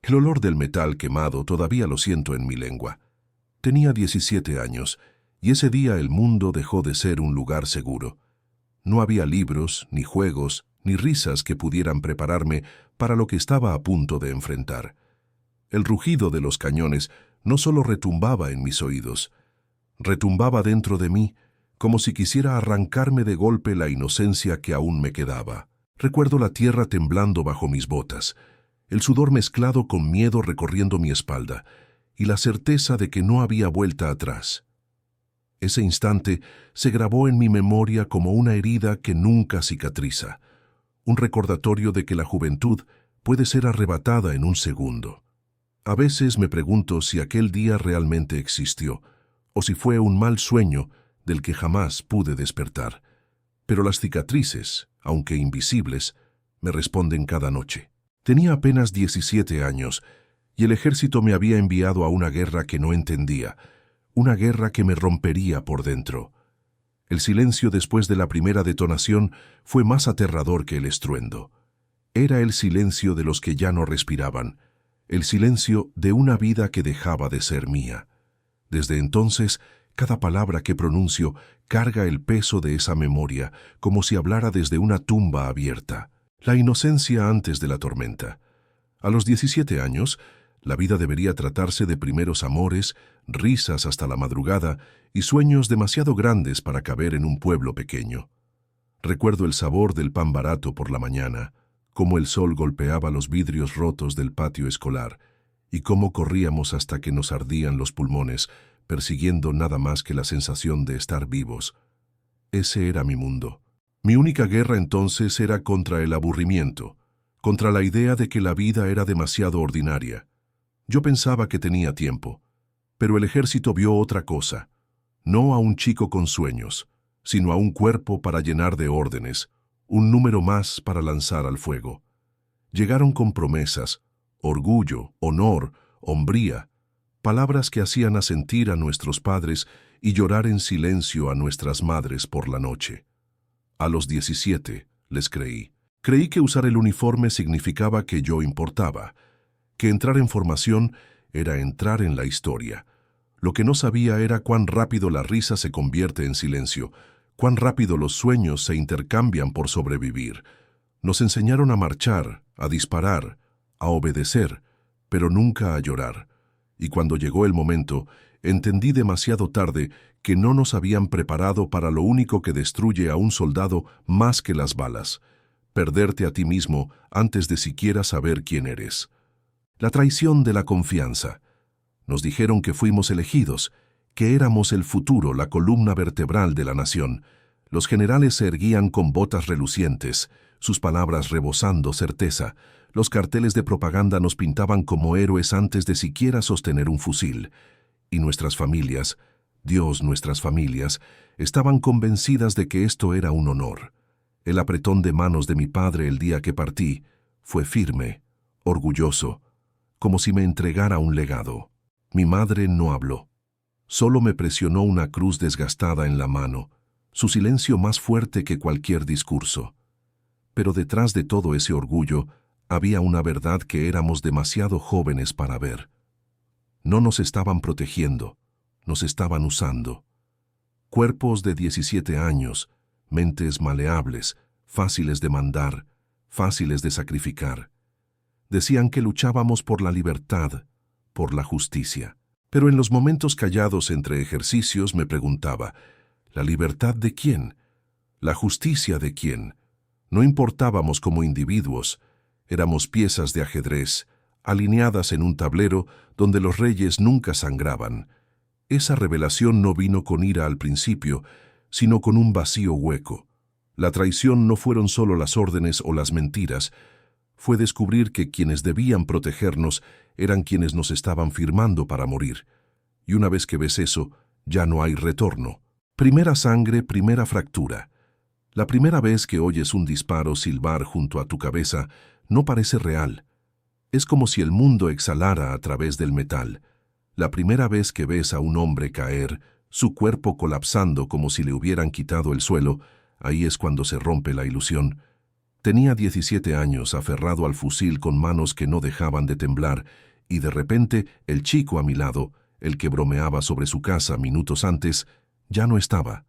El olor del metal quemado todavía lo siento en mi lengua. Tenía 17 años, y ese día el mundo dejó de ser un lugar seguro. No había libros, ni juegos, ni risas que pudieran prepararme para lo que estaba a punto de enfrentar. El rugido de los cañones no solo retumbaba en mis oídos, retumbaba dentro de mí, como si quisiera arrancarme de golpe la inocencia que aún me quedaba. Recuerdo la tierra temblando bajo mis botas, el sudor mezclado con miedo recorriendo mi espalda, y la certeza de que no había vuelta atrás. Ese instante se grabó en mi memoria como una herida que nunca cicatriza, un recordatorio de que la juventud puede ser arrebatada en un segundo. A veces me pregunto si aquel día realmente existió, o si fue un mal sueño del que jamás pude despertar. Pero las cicatrices, aunque invisibles, me responden cada noche. Tenía apenas 17 años, y el ejército me había enviado a una guerra que no entendía, una guerra que me rompería por dentro. El silencio después de la primera detonación fue más aterrador que el estruendo. Era el silencio de los que ya no respiraban, el silencio de una vida que dejaba de ser mía. Desde entonces, cada palabra que pronuncio carga el peso de esa memoria, como si hablara desde una tumba abierta. La inocencia antes de la tormenta. A los 17 años, la vida debería tratarse de primeros amores, risas hasta la madrugada y sueños demasiado grandes para caber en un pueblo pequeño. Recuerdo el sabor del pan barato por la mañana, cómo el sol golpeaba los vidrios rotos del patio escolar y cómo corríamos hasta que nos ardían los pulmones, persiguiendo nada más que la sensación de estar vivos. Ese era mi mundo. Mi única guerra entonces era contra el aburrimiento, contra la idea de que la vida era demasiado ordinaria. Yo pensaba que tenía tiempo, pero el ejército vio otra cosa, no a un chico con sueños, sino a un cuerpo para llenar de órdenes, un número más para lanzar al fuego. Llegaron con promesas, orgullo, honor, hombría, palabras que hacían asentir a nuestros padres y llorar en silencio a nuestras madres por la noche. A los 17 les creí. Creí que usar el uniforme significaba que yo importaba, que entrar en formación era entrar en la historia. Lo que no sabía era cuán rápido la risa se convierte en silencio, cuán rápido los sueños se intercambian por sobrevivir. Nos enseñaron a marchar, a disparar, a obedecer, pero nunca a llorar. Y cuando llegó el momento, entendí demasiado tarde que no nos habían preparado para lo único que destruye a un soldado más que las balas: perderte a ti mismo antes de siquiera saber quién eres. La traición de la confianza. Nos dijeron que fuimos elegidos, que éramos el futuro, la columna vertebral de la nación. Los generales se erguían con botas relucientes, sus palabras rebosando certeza. Los carteles de propaganda nos pintaban como héroes antes de siquiera sostener un fusil. Y nuestras familias, Dios, nuestras familias, estaban convencidas de que esto era un honor. El apretón de manos de mi padre el día que partí fue firme, orgulloso, como si me entregara un legado. Mi madre no habló. Solo me presionó una cruz desgastada en la mano, su silencio más fuerte que cualquier discurso. Pero detrás de todo ese orgullo había una verdad que éramos demasiado jóvenes para ver. No nos estaban protegiendo, nos estaban usando. Cuerpos de 17 años, mentes maleables, fáciles de mandar, fáciles de sacrificar. Decían que luchábamos por la libertad, por la justicia. Pero en los momentos callados entre ejercicios me preguntaba, ¿la libertad de quién? ¿La justicia de quién? No importábamos como individuos, éramos piezas de ajedrez, alineadas en un tablero donde los reyes nunca sangraban. Esa revelación no vino con ira al principio, sino con un vacío hueco. La traición no fueron solo las órdenes o las mentiras, fue descubrir que quienes debían protegernos eran quienes nos estaban firmando para morir. Y una vez que ves eso, ya no hay retorno. Primera sangre, primera fractura. La primera vez que oyes un disparo silbar junto a tu cabeza, no parece real. Es como si el mundo exhalara a través del metal. La primera vez que ves a un hombre caer, su cuerpo colapsando como si le hubieran quitado el suelo, ahí es cuando se rompe la ilusión. Tenía 17 años, aferrado al fusil con manos que no dejaban de temblar, y de repente el chico a mi lado, el que bromeaba sobre su casa minutos antes, ya no estaba.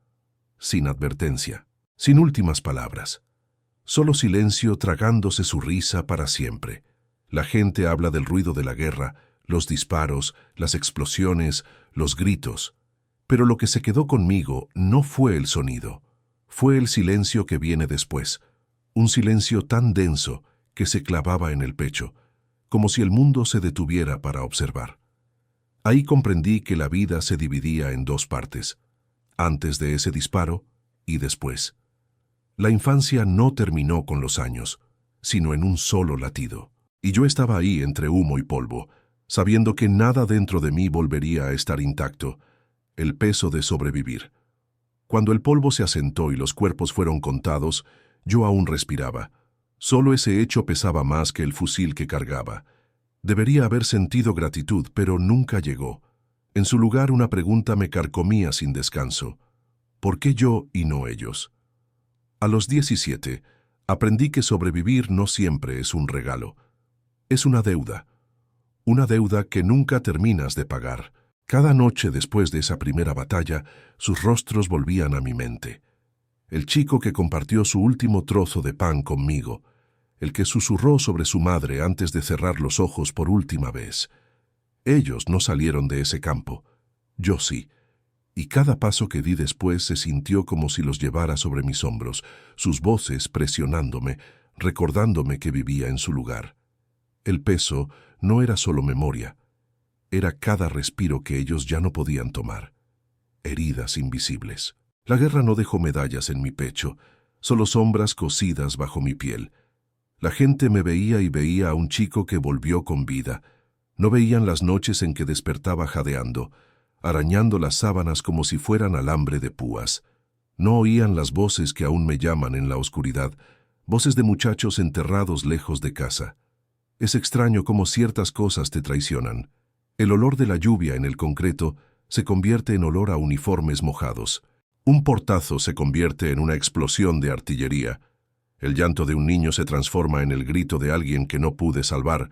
Sin advertencia, sin últimas palabras. Solo silencio tragándose su risa para siempre. La gente habla del ruido de la guerra, los disparos, las explosiones, los gritos. Pero lo que se quedó conmigo no fue el sonido, fue el silencio que viene después. Un silencio tan denso que se clavaba en el pecho, como si el mundo se detuviera para observar. Ahí comprendí que la vida se dividía en dos partes, antes de ese disparo y después. La infancia no terminó con los años, sino en un solo latido. Y yo estaba ahí entre humo y polvo, sabiendo que nada dentro de mí volvería a estar intacto, el peso de sobrevivir. Cuando el polvo se asentó y los cuerpos fueron contados, yo aún respiraba. Solo ese hecho pesaba más que el fusil que cargaba. Debería haber sentido gratitud, pero nunca llegó. En su lugar, una pregunta me carcomía sin descanso. ¿Por qué yo y no ellos? A los 17, aprendí que sobrevivir no siempre es un regalo. Es una deuda que nunca terminas de pagar. Cada noche después de esa primera batalla, sus rostros volvían a mi mente. El chico que compartió su último trozo de pan conmigo, el que susurró sobre su madre antes de cerrar los ojos por última vez. Ellos no salieron de ese campo, yo sí, y cada paso que di después se sintió como si los llevara sobre mis hombros, sus voces presionándome, recordándome que vivía en su lugar. El peso no era solo memoria, era cada respiro que ellos ya no podían tomar. Heridas invisibles. La guerra no dejó medallas en mi pecho, solo sombras cosidas bajo mi piel. La gente me veía y veía a un chico que volvió con vida. No veían las noches en que despertaba jadeando, arañando las sábanas como si fueran alambre de púas. No oían las voces que aún me llaman en la oscuridad, voces de muchachos enterrados lejos de casa. Es extraño cómo ciertas cosas te traicionan. El olor de la lluvia en el concreto se convierte en olor a uniformes mojados. Un portazo se convierte en una explosión de artillería. El llanto de un niño se transforma en el grito de alguien que no pude salvar.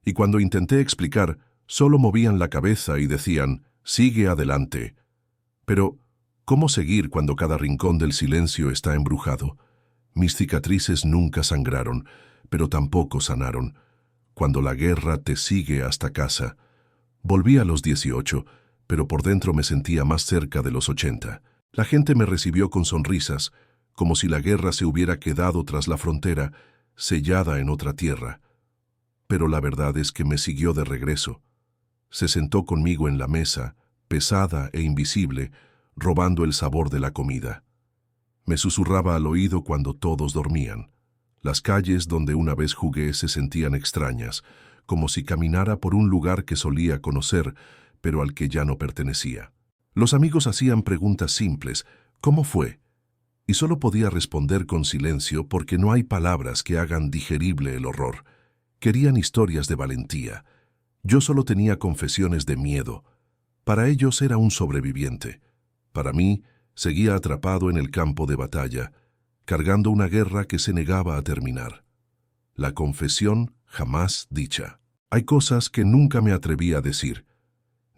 Y cuando intenté explicar, solo movían la cabeza y decían, «Sigue adelante». Pero, ¿cómo seguir cuando cada rincón del silencio está embrujado? Mis cicatrices nunca sangraron, pero tampoco sanaron. Cuando la guerra te sigue hasta casa. Volví a los 18, pero por dentro me sentía más cerca de los 80. La gente me recibió con sonrisas, como si la guerra se hubiera quedado tras la frontera, sellada en otra tierra. Pero la verdad es que me siguió de regreso. Se sentó conmigo en la mesa, pesada e invisible, robando el sabor de la comida. Me susurraba al oído cuando todos dormían. Las calles donde una vez jugué se sentían extrañas, como si caminara por un lugar que solía conocer, pero al que ya no pertenecía. Los amigos hacían preguntas simples, ¿cómo fue? Y solo podía responder con silencio porque no hay palabras que hagan digerible el horror. Querían historias de valentía. Yo solo tenía confesiones de miedo. Para ellos era un sobreviviente. Para mí, seguía atrapado en el campo de batalla, cargando una guerra que se negaba a terminar. La confesión jamás dicha. Hay cosas que nunca me atreví a decir,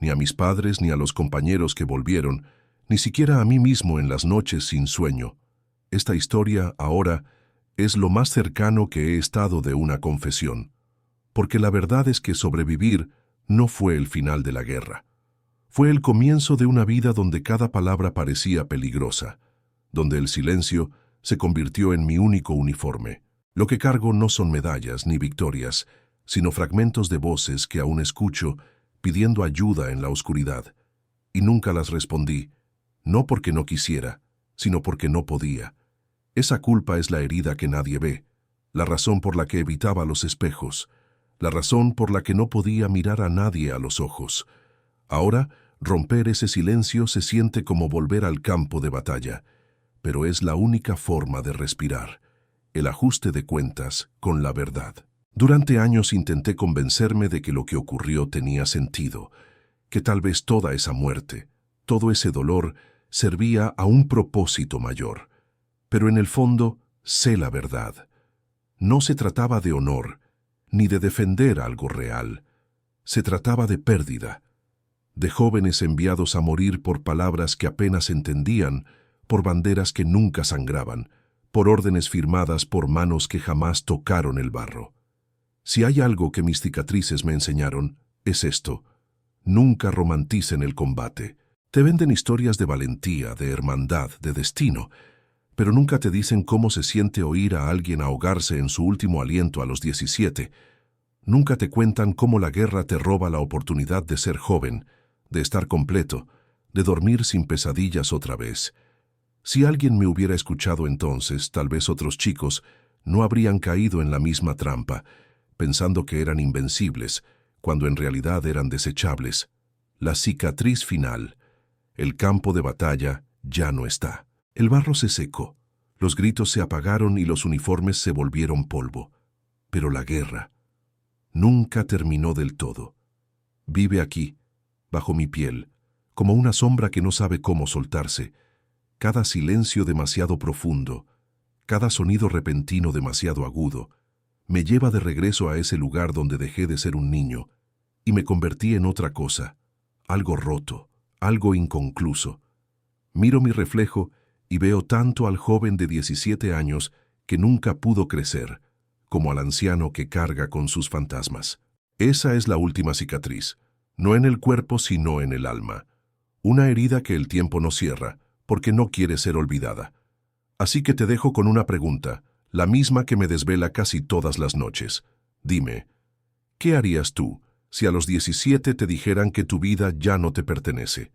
ni a mis padres ni a los compañeros que volvieron, ni siquiera a mí mismo en las noches sin sueño. Esta historia, ahora, es lo más cercano que he estado de una confesión, porque la verdad es que sobrevivir no fue el final de la guerra. Fue el comienzo de una vida donde cada palabra parecía peligrosa, donde el silencio se convirtió en mi único uniforme. Lo que cargo no son medallas ni victorias, sino fragmentos de voces que aún escucho pidiendo ayuda en la oscuridad. Y nunca las respondí, no porque no quisiera, sino porque no podía. Esa culpa es la herida que nadie ve, la razón por la que evitaba los espejos, la razón por la que no podía mirar a nadie a los ojos. Ahora, romper ese silencio se siente como volver al campo de batalla, pero es la única forma de respirar, el ajuste de cuentas con la verdad. Durante años intenté convencerme de que lo que ocurrió tenía sentido, que tal vez toda esa muerte, todo ese dolor, servía a un propósito mayor. Pero en el fondo, sé la verdad. No se trataba de honor, ni de defender algo real. Se trataba de pérdida, de jóvenes enviados a morir por palabras que apenas entendían, por banderas que nunca sangraban, por órdenes firmadas por manos que jamás tocaron el barro. Si hay algo que mis cicatrices me enseñaron, es esto: nunca romanticen el combate. Te venden historias de valentía, de hermandad, de destino, pero nunca te dicen cómo se siente oír a alguien ahogarse en su último aliento a los 17. Nunca te cuentan cómo la guerra te roba la oportunidad de ser joven, de estar completo, de dormir sin pesadillas otra vez. Si alguien me hubiera escuchado entonces, tal vez otros chicos no habrían caído en la misma trampa, pensando que eran invencibles, cuando en realidad eran desechables. La cicatriz final, el campo de batalla, ya no está. El barro se secó, los gritos se apagaron y los uniformes se volvieron polvo. Pero la guerra nunca terminó del todo. Vive aquí, bajo mi piel, como una sombra que no sabe cómo soltarse. Cada silencio demasiado profundo, cada sonido repentino demasiado agudo, me lleva de regreso a ese lugar donde dejé de ser un niño y me convertí en otra cosa, algo roto, algo inconcluso. Miro mi reflejo y veo tanto al joven de 17 años que nunca pudo crecer, como al anciano que carga con sus fantasmas. Esa es la última cicatriz, no en el cuerpo sino en el alma. Una herida que el tiempo no cierra, porque no quiere ser olvidada. Así que te dejo con una pregunta, la misma que me desvela casi todas las noches. Dime, ¿qué harías tú si a los 17 te dijeran que tu vida ya no te pertenece?